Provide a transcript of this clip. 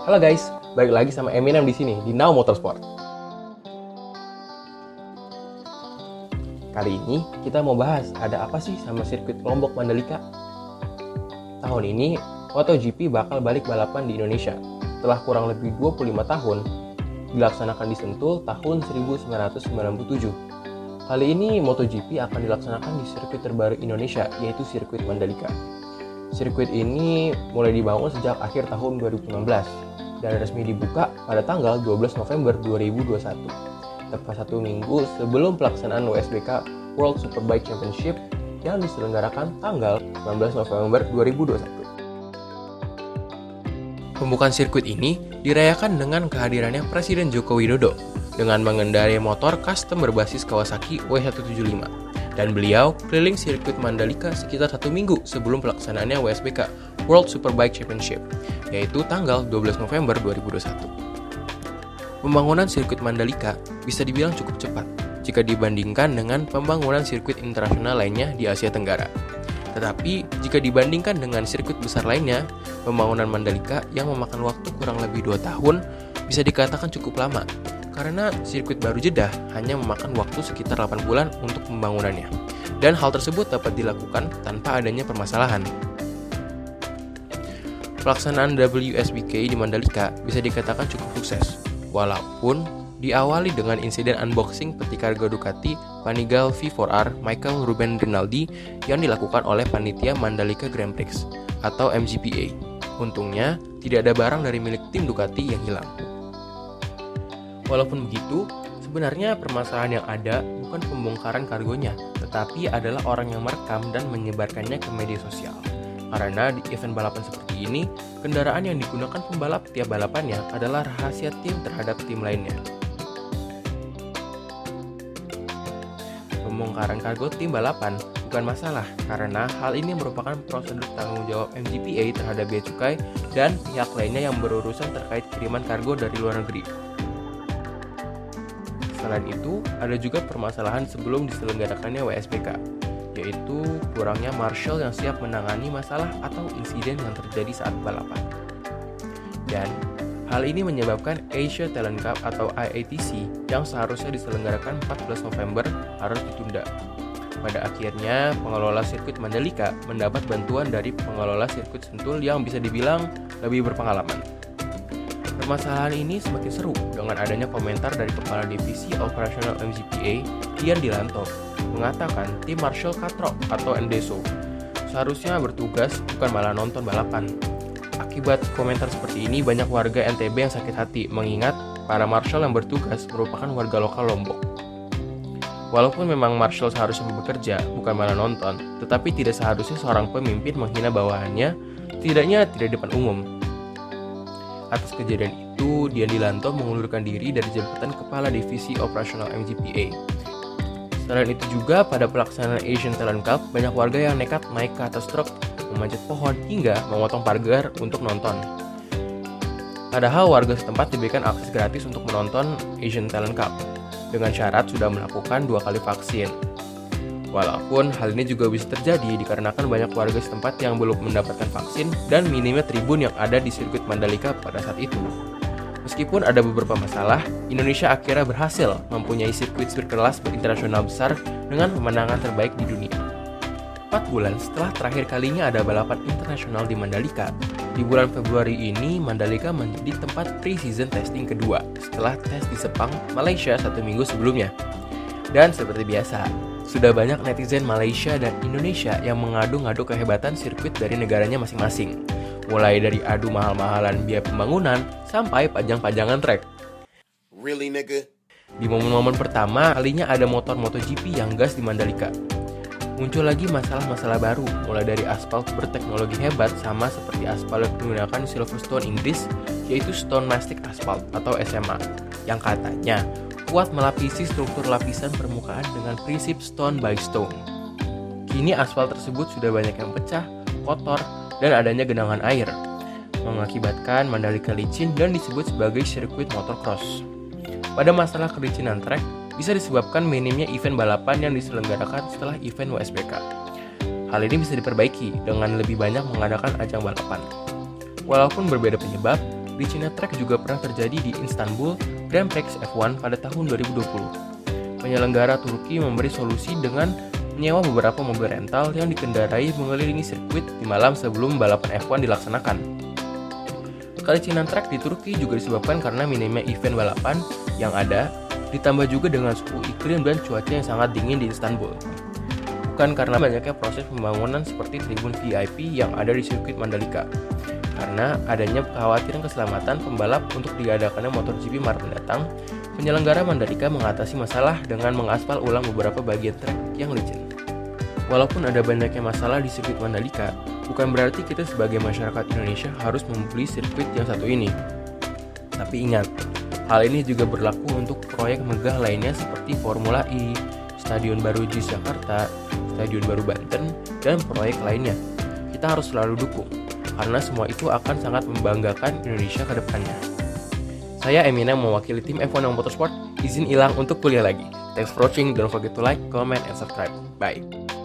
Halo guys, balik lagi sama Eminem di sini di Now Motorsport. Kali ini kita mau bahas ada apa sih sama sirkuit Lombok Mandalika. Tahun ini MotoGP bakal balik balapan di Indonesia. Setelah kurang lebih 25 tahun, dilaksanakan di Sentul tahun 1997. Kali ini MotoGP akan dilaksanakan di sirkuit terbaru Indonesia, yaitu sirkuit Mandalika. Sirkuit ini mulai dibangun sejak akhir tahun 2016 dan resmi dibuka pada tanggal 12 November 2021, tepat 1 minggu sebelum pelaksanaan WSBK World Superbike Championship yang diselenggarakan tanggal 19 November 2021. Pembukaan sirkuit ini dirayakan dengan kehadirannya Presiden Joko Widodo dengan mengendarai motor custom berbasis Kawasaki W175. Dan beliau keliling sirkuit Mandalika sekitar 1 minggu sebelum pelaksanaannya WSBK World Superbike Championship, yaitu tanggal 12 November 2021. Pembangunan sirkuit Mandalika bisa dibilang cukup cepat jika dibandingkan dengan pembangunan sirkuit internasional lainnya di Asia Tenggara. Tetapi jika dibandingkan dengan sirkuit besar lainnya, pembangunan Mandalika yang memakan waktu kurang lebih 2 tahun bisa dikatakan cukup lama. Karena sirkuit baru Jeddah hanya memakan waktu sekitar 8 bulan untuk pembangunannya. Dan hal tersebut dapat dilakukan tanpa adanya permasalahan. Pelaksanaan WSBK di Mandalika bisa dikatakan cukup sukses, walaupun diawali dengan insiden unboxing peti kargo Ducati Panigale V4R Michael Ruben Rinaldi yang dilakukan oleh panitia Mandalika Grand Prix atau MGPA. Untungnya, tidak ada barang dari milik tim Ducati yang hilang. Walaupun begitu, sebenarnya permasalahan yang ada bukan pembongkaran kargonya, tetapi adalah orang yang merekam dan menyebarkannya ke media sosial. Karena di event balapan seperti ini, kendaraan yang digunakan pembalap tiap balapannya adalah rahasia tim terhadap tim lainnya. Pembongkaran kargo tim balapan bukan masalah, karena hal ini merupakan prosedur tanggung jawab MGPA terhadap bea cukai dan pihak lainnya yang berurusan terkait kiriman kargo dari luar negeri. Selain itu, ada juga permasalahan sebelum diselenggarakannya WSBK, yaitu kurangnya marshal yang siap menangani masalah atau insiden yang terjadi saat balapan. Dan hal ini menyebabkan Asia Talent Cup atau IATC yang seharusnya diselenggarakan 14 November harus ditunda. Pada akhirnya, pengelola sirkuit Mandalika mendapat bantuan dari pengelola sirkuit Sentul yang bisa dibilang lebih berpengalaman. Permasalahan ini semakin seru dengan adanya komentar dari Kepala Divisi Operasional MGPA, Dian Dilanto, mengatakan tim Marshal Katro atau Endeso seharusnya bertugas bukan malah nonton balapan. Akibat komentar seperti ini, banyak warga NTB yang sakit hati mengingat para Marshal yang bertugas merupakan warga lokal Lombok. Walaupun memang Marshal seharusnya bekerja bukan malah nonton, tetapi tidak seharusnya seorang pemimpin menghina bawahannya, setidaknya tidak di depan umum. Atas kejadian itu, Dian Dilanto mengundurkan diri dari jabatan Kepala Divisi Operasional MGPA. Selain itu juga, pada pelaksanaan Asian Talent Cup, banyak warga yang nekat naik ke atas truk, memanjat pohon, hingga memotong pagar untuk nonton. Padahal warga setempat diberikan akses gratis untuk menonton Asian Talent Cup, dengan syarat sudah melakukan 2 kali vaksin. Walaupun hal ini juga bisa terjadi dikarenakan banyak warga setempat yang belum mendapatkan vaksin dan minimnya tribun yang ada di sirkuit Mandalika pada saat itu. Meskipun ada beberapa masalah, Indonesia akhirnya berhasil mempunyai sirkuit berkelas internasional besar dengan pemandangan terbaik di dunia. 4 bulan setelah terakhir kalinya ada balapan internasional di Mandalika, di bulan Februari ini Mandalika menjadi tempat pre-season testing kedua setelah tes di Sepang, Malaysia 1 minggu sebelumnya. Dan seperti biasa, sudah banyak netizen Malaysia dan Indonesia yang mengadu-ngadu kehebatan sirkuit dari negaranya masing-masing. Mulai dari adu mahal-mahalan biaya pembangunan sampai pajang-pajangan trek. Really, nigga? Di momen-momen pertama, kalinya ada motor MotoGP yang gas di Mandalika. Muncul lagi masalah-masalah baru, mulai dari aspal berteknologi hebat sama seperti aspal yang menggunakan Silverstone Inggris, yaitu Stone Mastic Asphalt atau SMA, yang katanya kuat melapisi struktur lapisan permukaan dengan prinsip stone by stone. Kini aspal tersebut sudah banyak yang pecah, kotor, dan adanya genangan air, mengakibatkan Mandalika licin dan disebut sebagai sirkuit motocross. Pada masalah kelicinan trek, bisa disebabkan minimnya event balapan yang diselenggarakan setelah event WSBK. Hal ini bisa diperbaiki dengan lebih banyak mengadakan ajang balapan. Walaupun berbeda penyebab, di China Track juga pernah terjadi di Istanbul Grand Prix F1 pada tahun 2020. Penyelenggara Turki memberi solusi dengan menyewa beberapa mobil rental yang dikendarai mengelilingi sirkuit di malam sebelum balapan F1 dilaksanakan. Kali China Track di Turki juga disebabkan karena minimnya event balapan yang ada, ditambah juga dengan suhu iklim dan cuaca yang sangat dingin di Istanbul. Bukan karena banyaknya proses pembangunan seperti tribun VIP yang ada di sirkuit Mandalika, karena adanya kekhawatiran keselamatan pembalap untuk diadakannya MotoGP Maret mendatang. Penyelenggara Mandalika mengatasi masalah dengan mengaspal ulang beberapa bagian trek yang licin. Walaupun ada banyaknya masalah di sirkuit Mandalika, bukan berarti kita sebagai masyarakat Indonesia harus membeli sirkuit yang satu ini. Tapi ingat, hal ini juga berlaku untuk proyek megah lainnya seperti Formula E, Stadion Baru JIS Jakarta, Stadion Baru Banten, dan proyek lainnya. Kita harus selalu dukung, karena semua itu akan sangat membanggakan Indonesia ke depannya. Saya Eminem mewakili tim F1 yang Motorsport, izin hilang untuk kuliah lagi. Thanks for watching, don't forget to like, comment, and subscribe. Bye!